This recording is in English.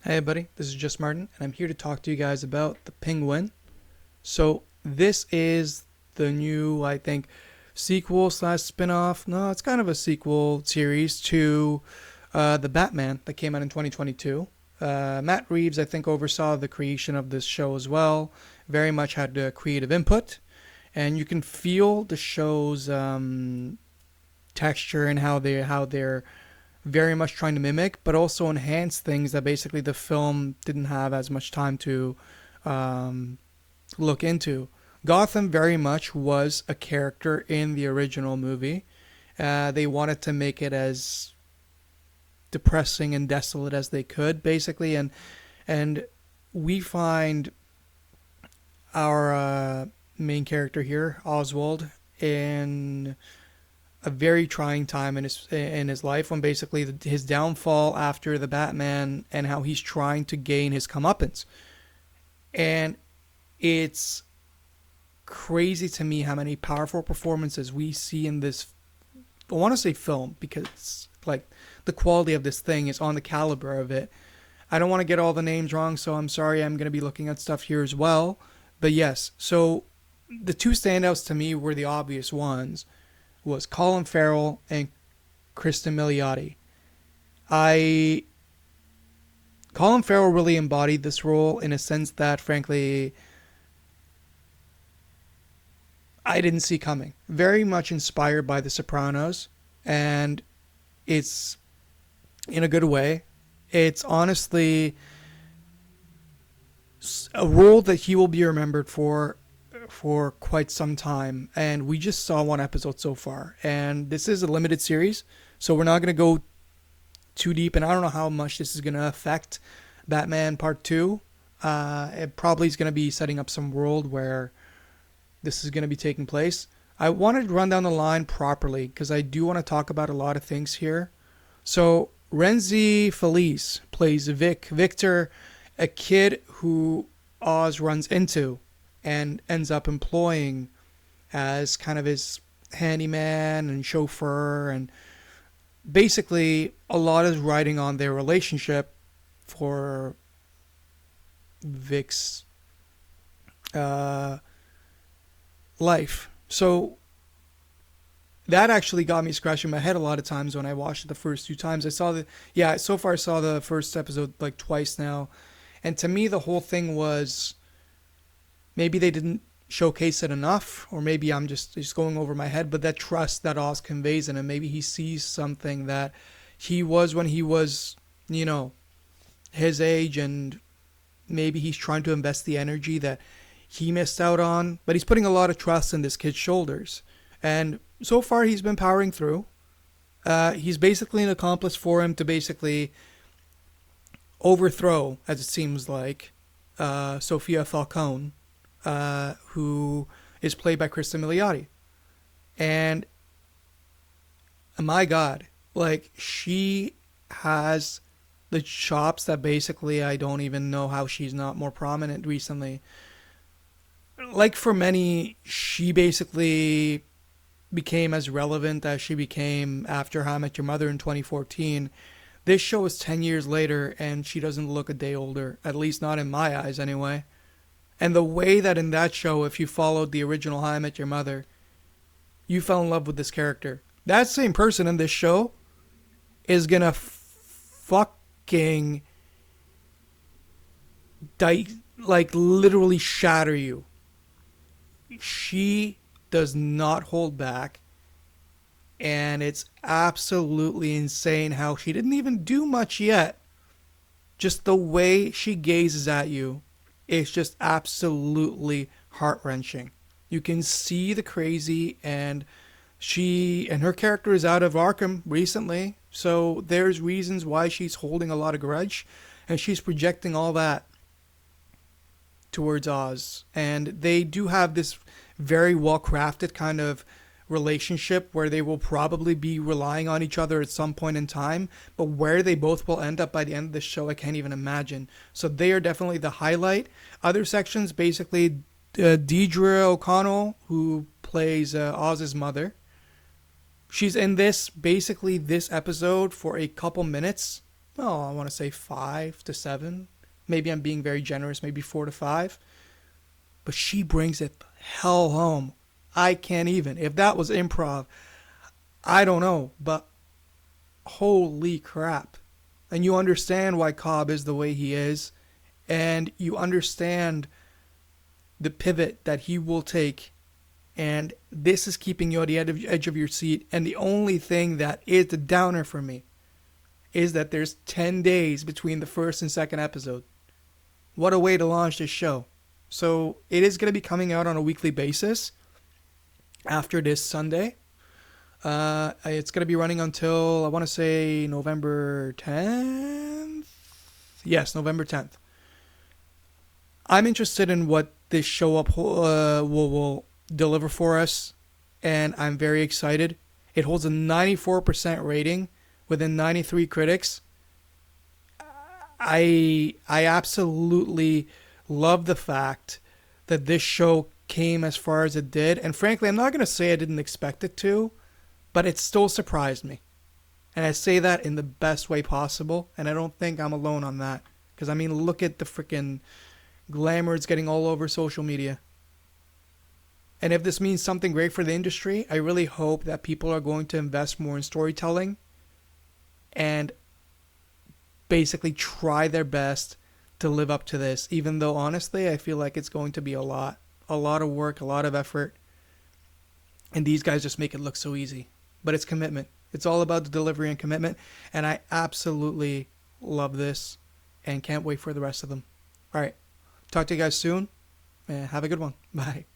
Hey buddy, this is just Martin, and I'm here to talk to you guys about the Penguin. So this is the new, I think, sequel slash spin-off. No, it's kind of a sequel series to the Batman that came out in 2022. Matt Reeves, I think, oversaw the creation of this show as well. Very much had creative input, and you can feel the show's texture and how they're very much trying to mimic, but also enhance things that basically the film didn't have as much time to um, look into. Gotham very much was a character in the original movie. They wanted to make it as depressing and desolate as they could, basically, and we find our main character here, Oswald, in a very trying time in his life when basically his downfall after the Batman and how he's trying to gain his comeuppance. And it's crazy to me how many powerful performances we see in this. I want to say film because like the quality of this thing is on the caliber of it. I don't want to get all the names wrong, so I'm sorry. I'm going to be looking at stuff here as well. But yes, so the two standouts to me were the obvious ones was Colin Farrell and Kristen Milioti. I Colin Farrell really embodied this role in a sense that frankly I didn't see coming. Very much inspired by The Sopranos, and it's in a good way. It's honestly a role that he will be remembered for quite some time, and we just saw one episode so far, and this is a limited series, so we're not going to go too deep, and I don't know how much this is going to affect Batman Part 2. It probably is going to be setting up some world where this is going to be taking place. I wanted to run down the line properly because I do want to talk about a lot of things here. So Renzi Felice plays Victor, a kid who Oz runs into and ends up employing as kind of his handyman and chauffeur, and basically a lot is riding on their relationship for Vic's uh, life. So that actually got me scratching my head a lot of times when I watched it the first two times. So far I saw the first episode like twice now, and to me the whole thing was maybe they didn't showcase it enough, or maybe I'm just going over my head, but that trust that Oz conveys in him, maybe he sees something that he was when he was, his age, and maybe he's trying to invest the energy that he missed out on, but he's putting a lot of trust in this kid's shoulders. And so far he's been powering through. He's basically an accomplice for him to basically overthrow, as it seems like, Sophia Falcone, who is played by Kristen Milioti. And my God, like she has the chops that basically I don't even know how she's not more prominent recently. Like for many, she basically became as relevant as she became after How I Met Your Mother in 2014. This show is 10 years later and she doesn't look a day older, at least not in my eyes anyway. And the way that in that show, if you followed the original How I Met Your Mother, you fell in love with this character. That same person in this show is gonna fucking like literally shatter you. She does not hold back, and it's absolutely insane how she didn't even do much yet. Just the way she gazes at you, it's just absolutely heart-wrenching. You can see the crazy, and her character is out of Arkham recently, so there's reasons why she's holding a lot of grudge, and she's projecting all that towards Oz. And they do have this very well-crafted kind of relationship where they will probably be relying on each other at some point in time, but where they both will end up by the end of the show I can't even imagine. So they are definitely the highlight. Other sections, basically Deidre O'Connell, who plays Oz's mother, she's in this episode for a couple minutes, oh, I want to say 5 to 7. Maybe I'm being very generous, maybe 4 to 5. But she brings it the hell home. I can't even. If that was improv, I don't know. But holy crap. And you understand why Cobb is the way he is. And you understand the pivot that he will take. And this is keeping you at the edge of your seat. And the only thing that is the downer for me is that there's 10 days between the first and second episode. What a way to launch this show. So it is going to be coming out on a weekly basis after this Sunday. It's going to be running until, I want to say, November 10th? Yes, November 10th. I'm interested in what this show up will deliver for us, and I'm very excited. It holds a 94% rating within 93 critics. I absolutely love the fact that this show came as far as it did. And frankly, I'm not going to say I didn't expect it to, but it still surprised me. And I say that in the best way possible. And I don't think I'm alone on that. Because, I mean, look at the freaking glamour it's getting all over social media. And if this means something great for the industry, I really hope that people are going to invest more in storytelling and basically try their best to live up to this, even though honestly I feel like it's going to be a lot of work, a lot of effort, and these guys just make it look so easy. But it's commitment. It's all about the delivery and commitment, and I absolutely love this and can't wait for the rest of them. All right, talk to you guys soon, and have a good one. Bye.